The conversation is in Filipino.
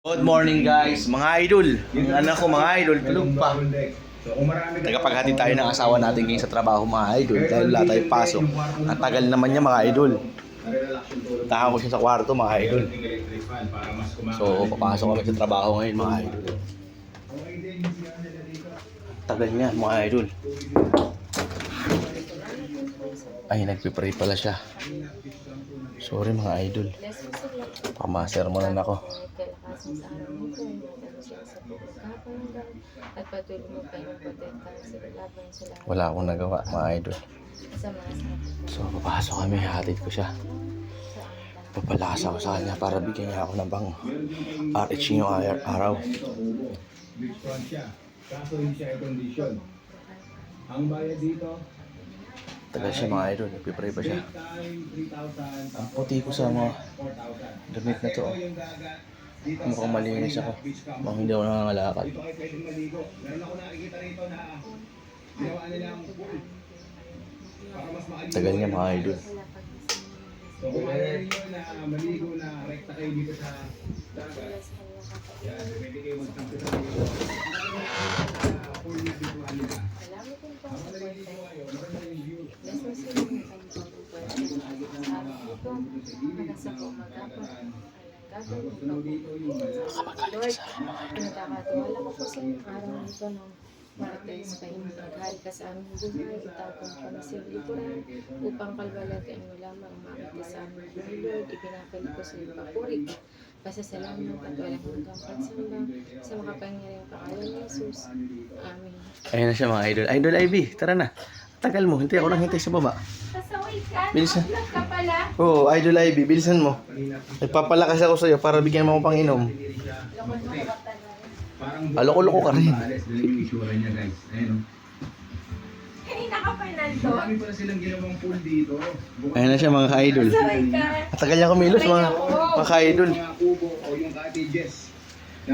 Good morning guys, mga idol. Ang anak ko mga idol, tulog pa. Tagapaghatid tayo ng asawa natin ngayon sa trabaho mga idol. Dahil wala tayong pasok. Ang tagal naman niya mga idol. Puntahan ko siya sa kwarto mga idol. So papasok kami sa trabaho ngayon mga idol. Tagal niya mga idol. Ay, nagpipray pala siya. Sorry mga idol. Pamasermonan ako. At patuloy mo pa yung potenta sa laban sila. Wala akong nagawa mga idol. So papasok kami, hatid ko siya. Papalakas ako sa kanya para bigyan niya ako ng bang RH yung araw. Kaso hindi siya i-condition. Ang bayad dito, Tagal siya mga idol, nagpipray pa siya. Ang puti ko sa mga damit na to. Mukhang malinis ako. Mukhang hindi ako nangangalakal. dito kayo pwedeng maligo. Meron ako nakikita rito na ginawa nilang pool. Para mas maligo. Tagal niya mga idol. So kung ayaw niyo na maligo na rekta kayo dito sa dagat, yan, pwede kayo magtampo sa dito. Pool na dito nila. Salamat din po Ang sa maligo kayo, meron na yung view. Magasa po magapon. Lord, pinagkakatiwala ko po sa inyong araw nito ng Martes pa inyong maghari ka sa aming buhay, itapon ka na silikuran upang kalbalati ang lamang makita sa aming buhay, Lord. Ipinapili ko sa iyong papuri. Pasasalamat at walang hanggang pagsamba sa makapangyarihang pangalan ni Jesus. Amen. Ayun na siya mga idol. Idol Ivy, tara na. Tagal mo, hintay ako nang hintay sa baba. Pasaway ka? Bilisan. Vlog ka pala? Oo, Idol Ivy, bilisan mo. Nagpapalakas ako sa'yo para bigyan mo ako pang inom. Lokon mo ka tanong. Parang Loko-loko ka rin. Alas, dali yung itsura niya guys. Ayun o. Kanina ka pa nandun? Marami pala silang ginawang pool dito. Ayun na siya mga idol. Pasaway ka? Matagal niya kumilos mga idol. Mga kubo o yung cottages.